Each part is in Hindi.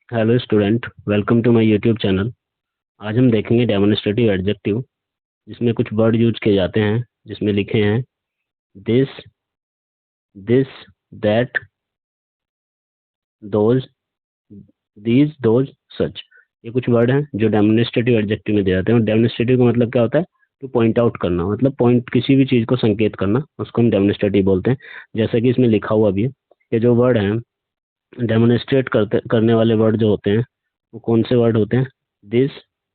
Hello student, welcome to my YouTube channel. आज हम देखेंगे डेमोन्स्ट्रेटिव एडजेक्टिव, जिसमें कुछ वर्ड यूज किए जाते हैं, जिसमें लिखे हैं this, this, that, those, these, those, such. ये कुछ वर्ड हैं जो डेमोन्स्ट्रेटिव एडजेक्टिव में दिए जाते हैं। और डेमोन्स्ट्रेटिव का मतलब क्या होता है? टू पॉइंट आउट करना, मतलब पॉइंट किसी भी चीज़ को संकेत करना, उसको हम डेमोन्स्ट्रेटिव बोलते हैं। जैसे कि इसमें लिखा हुआ भी है कि जो वर्ड हैं डेमोन्स्ट्रेट करने वाले वर्ड जो होते हैं वो कौन से वर्ड होते हैं? This,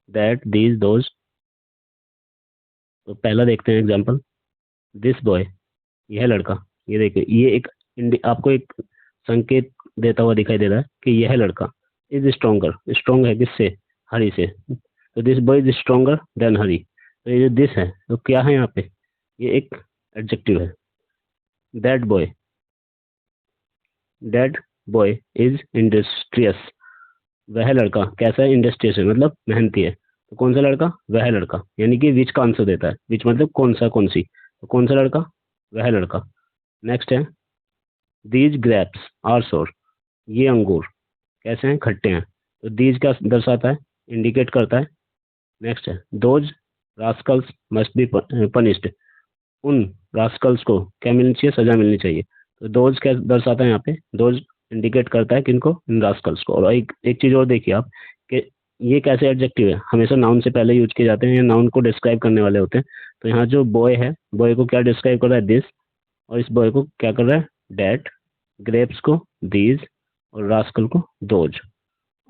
that, these, those. तो पहला देखते हैं एग्जाम्पल। दिस बॉय, यह लड़का। ये देखिए, ये एक आपको एक संकेत देता हुआ दिखाई दे रहा है कि यह लड़का इज स्ट्रोंगर। स्ट्रोंग है किससे? हरी से। तो this boy is stronger than Hari. तो ये जो दिस है तो क्या है यहाँ पे? ये एक एडजेक्टिव है। That boy, that boy is industrious. वह लड़का कैसा है? इंडस्ट्रियस है, मतलब मेहनती है। तो कौन सा लड़का? वह लड़का, यानी कि विच का आंसर देता है। विच मतलब कौन सा, कौन सी। तो कौन सा लड़का? वह लड़का। नेक्स्ट है दीज ग्रेप्स आर सोर। ये अंगूर कैसे हैं? खट्टे हैं। तो दीज क्या दर्शाता है? इंडिकेट करता है। नेक्स्ट है those Rascals must be punished. उन रास्कल्स को क्या मिलनी चाहिए? सजा मिलनी चाहिए। तो दोज क्या दर्शाता है यहाँ पे? दोज इंडिकेट करता है किनको? इन रास्कल्स को। और एक चीज और देखिए आप कि ये कैसे एडजेक्टिव है? हमेशा नाउन से पहले यूज किए जाते हैं, या नाउन को डिस्क्राइब करने वाले होते हैं। तो यहाँ जो बॉय है, बॉय को क्या डिस्क्राइब कर रहा है? दिस। और इस बॉय को क्या कर रहा है? डैट। ग्रेप्स को दीज, और रास्कल को दोज।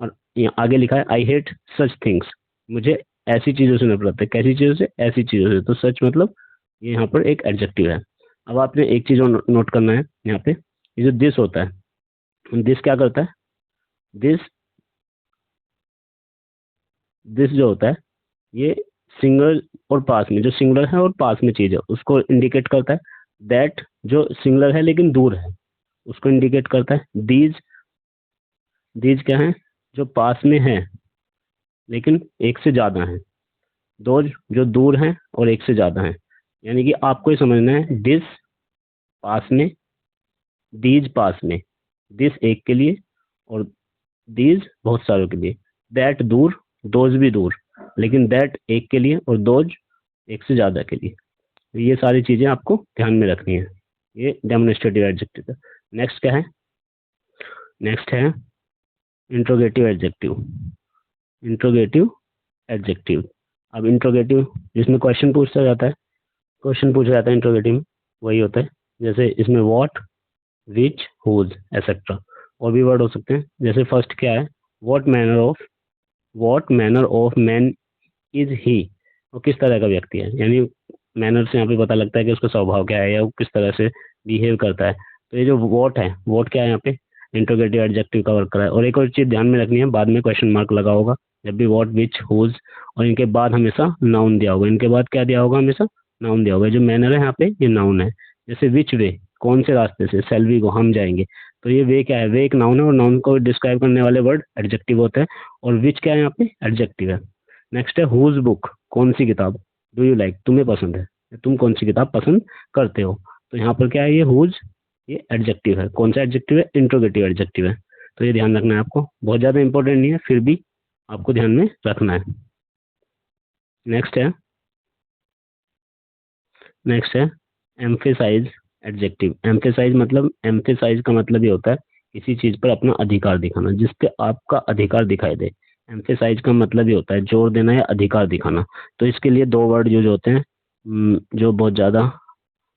और यहाँ आगे लिखा है आई हेट सच थिंग्स। मुझे ऐसी चीजों से नफरत है। कैसी चीजों से? ऐसी चीजों से। तो सच मतलब ये यहाँ पर एक एडजेक्टिव है। अब आपने एक चीज और नोट करना है यहाँ पे। ये जो दिस होता है, दिस क्या करता है? दिस, दिस जो होता है ये सिंगल और पास में, जो सिंगुलर है और पास में चीज है उसको इंडिकेट करता है। दैट जो सिंगुलर है लेकिन दूर है, उसको इंडिकेट करता है। दीज, दीज क्या है? जो पास में है लेकिन एक से ज्यादा है। दोज जो दूर हैं और एक से ज्यादा हैं। यानी कि आपको ये समझना है दिस पास में, दीज पास में। दिस एक के लिए और दीज बहुत सारों के लिए। दैट दूर, दोज भी दूर, लेकिन दैट एक के लिए और दोज एक से ज्यादा के लिए। तो ये सारी चीजें आपको ध्यान में रखनी है। ये डेमोन्स्ट्रेटिव एडजेक्टिव है। नेक्स्ट क्या है? नेक्स्ट है इंट्रोगेटिव एडजेक्टिव। Interrogative adjective. अब इंट्रोगेटिव जिसमें क्वेश्चन पूछा जाता है, क्वेश्चन पूछा जाता है इंट्रोगेटिव में, वही होता है। जैसे इसमें व्हाट, विच, हुज, एक्सेट्रा। और भी वर्ड हो सकते हैं। जैसे फर्स्ट क्या है? What manner of, what manner of man is he. वो किस तरह का व्यक्ति है? यानी मैनर से यहाँ पे पता लगता है कि उसका स्वभाव क्या है, या वो किस तरह से बिहेव करता है। तो ये जो वॉट है, वॉट क्या है यहाँ पे? इंट्रोगेटिव एडजेक्टिव का वर्क कर रहा है। और एक और चीज ध्यान में रखनी है, बाद में क्वेश्चन मार्क लगा होगा जब भी वॉट, विच, हुज, और इनके बाद हमेशा नाउन दिया होगा। इनके बाद क्या दिया होगा? हमेशा नाउन दिया होगा। जो मैनर है यहाँ पे ये नाउन है। जैसे विच वे, कौन से रास्ते से? सेल्वी को, हम जाएंगे। तो ये वे क्या है? वे एक नाउन है, और नाउन को डिस्क्राइब करने वाले वर्ड एडजेक्टिव होते हैं। और विच क्या है यहाँ पे? एडजेक्टिव है। नेक्स्ट है हुज बुक, कौन सी किताब? डू यू लाइक, तुम्हें पसंद है, तुम कौन सी किताब पसंद करते हो? तो यहाँ पर क्या है? ये हुज, ये एडजेक्टिव है। कौन सा एडजेक्टिव है? इंट्रोगेटिव एडजेक्टिव है। तो ये ध्यान रखना है आपको, बहुत ज्यादा इंपॉर्टेंट नहीं है, फिर भी आपको ध्यान में रखना है। नेक्स्ट है, नेक्स्ट है एम्फेसाइज एडजेक्टिव। एम्फेसाइज मतलब, एम्फेसाइज का मतलब ये होता है किसी चीज पर अपना अधिकार दिखाना, जिस पे आपका अधिकार दिखाई दे। एम्फेसाइज का मतलब ये होता है जोर देना या अधिकार दिखाना। तो इसके लिए दो वर्ड यूज होते हैं, जो बहुत ज्यादा,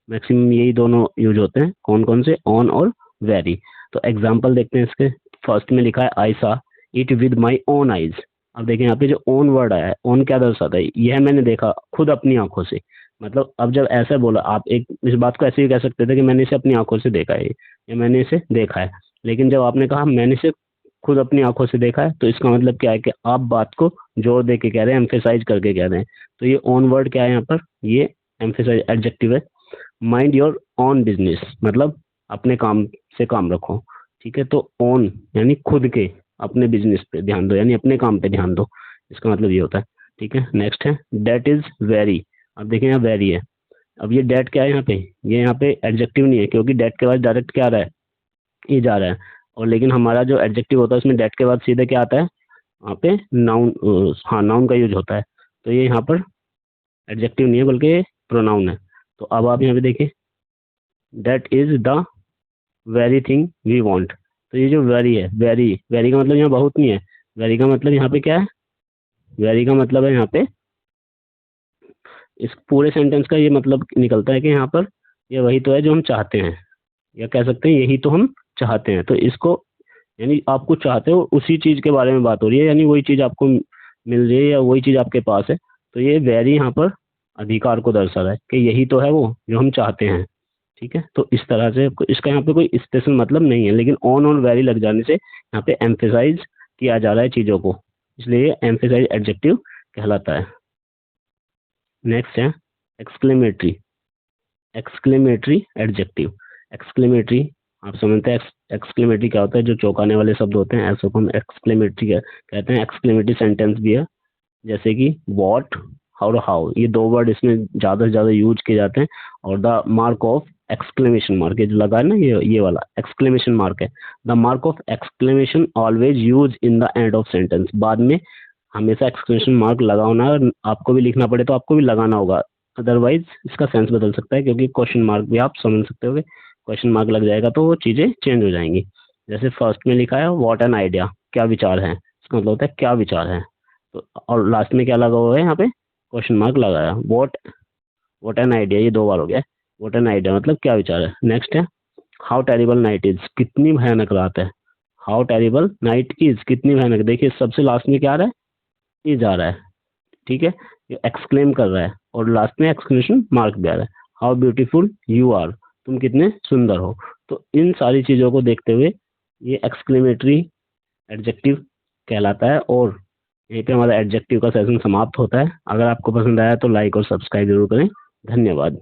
मैक्सिमम यही दोनों यूज होते हैं। कौन कौन से? ऑन और वेरी। तो एग्जाम्पल देखते हैं इसके। फर्स्ट में लिखा है आई सा it with my own eyes. अब देखें यहाँ पे जो ओन वर्ड आया है, ओन क्या दर्शाता है? यह मैंने देखा खुद अपनी आंखों से। मतलब अब जब ऐसा बोला, आप एक इस बात को ऐसे ही कह सकते थे कि मैंने इसे अपनी आंखों से देखा है, या मैंने इसे देखा है। लेकिन जब आपने कहा मैंने इसे खुद अपनी आंखों से देखा है, तो इसका मतलब क्या है कि आप बात को जोर दे के कह रहे हैं, एम्फेसाइज करके कह रहे हैं। तो ये ओन वर्ड क्या है यहाँ पर? ये एम्फेसाइज एडजेक्टिव है। माइंड योर ऑन बिजनेस, मतलब अपने काम से काम रखो। ठीक है, तो ओन यानी खुद के, अपने बिजनेस पे ध्यान दो, यानी अपने काम पे ध्यान दो। इसका मतलब ये होता है। ठीक है, नेक्स्ट है डेट इज वेरी। अब देखें यहाँ वेरी है। अब ये डेट क्या है यहाँ पे? ये यहाँ पे एडजेक्टिव नहीं है, क्योंकि डेट के बाद डायरेक्ट क्या आ रहा है? इज आ रहा है। और लेकिन हमारा जो एडजेक्टिव होता है उसमें डेट के बाद सीधे क्या आता है, वहाँ पे नाउन, हाँ नाउन का यूज होता है। तो ये यहाँ पर एडजेक्टिव नहीं है बल्कि प्रोनाउन है। तो अब आप यहाँ पे देखिए, that is the very thing we want. तो ये जो वेरी है, वेरी, वेरी का मतलब यहाँ बहुत नहीं है, वेरी का मतलब यहाँ पे क्या है, वेरी का मतलब है यहाँ पे, इस पूरे सेंटेंस का ये मतलब निकलता है कि यहाँ पर ये वही तो है जो हम चाहते हैं, या कह सकते हैं यही तो हम चाहते हैं। तो इसको, यानी आप कुछ चाहते हो उसी चीज के बारे में बात हो रही है, यानी वही चीज आपको मिल रही है या वही चीज आपके पास है। तो ये वेरी यहाँ पर अधिकार को दर्शा रहा है कि यही तो है वो जो हम चाहते हैं। ठीक है, तो इस तरह से इसका यहाँ पे कोई स्पेशल मतलब नहीं है, लेकिन ऑन और वेरी लग जाने से यहाँ पे एम्फेसाइज किया जा रहा है चीजों को, इसलिए ये एम्फेसाइज एडजेक्टिव कहलाता है। नेक्स्ट है एक्सक्लेमेटरी, एक्सक्लेमेटरी एडजेक्टिव। एक्सक्लेमेटरी आप समझते हैं, एक्सक्लेमेटरी क्या होता है, जो चौंकाने वाले शब्द होते हैं ऐसे को हम एक्सक्लेमेटरी कहते हैं। एक्सक्लेमेटरी सेंटेंस भी है, जैसे कि वॉट और हाउ, ये दो वर्ड इसमें ज़्यादा से ज़्यादा यूज किए जाते हैं। और the mark of exclamation mark, ये जो लगा है ना, ये वाला एक्सक्लेमेशन मार्क है। The mark of exclamation always use in the end of sentence, बाद में हमेशा एक्सक्लेमेशन मार्क लगाना है, और आपको भी लिखना पड़े तो आपको भी लगाना होगा, अदरवाइज इसका सेंस बदल सकता है, क्योंकि क्वेश्चन मार्क भी आप समझ सकते हो, क्वेश्चन मार्क लग जाएगा तो वो चीज़ें चेंज हो जाएंगी। जैसे फर्स्ट में लिखा है व्हाट एन आइडिया, क्या विचार है, इसका मतलब होता है क्या विचार है। तो और लास्ट में क्या लगा हुआ है, यहाँ पे क्वेश्चन मार्क लगाया। व्हाट एन आइडिया, ये दो बार हो गया, व्हाट एन आइडिया मतलब क्या विचार है। नेक्स्ट है हाउ टेरिबल नाइट इज, कितनी भयानक रात है। हाउ टेरिबल नाइट इज, कितनी भयानक, देखिए सबसे लास्ट में क्या आ रहा है, इज आ रहा है। ठीक है, ये एक्सक्लेम कर रहा है, और लास्ट में एक्सक्लेमेशन मार्क भी आ रहा है। हाउ ब्यूटीफुल यू आर, तुम कितने सुंदर हो। तो इन सारी चीज़ों को देखते हुए ये एक्सक्लेमेटरी एडजेक्टिव कहलाता है, और यहीं पे हमारा एडजेक्टिव का सेशन समाप्त होता है। अगर आपको पसंद आया तो लाइक और सब्सक्राइब जरूर करें। धन्यवाद।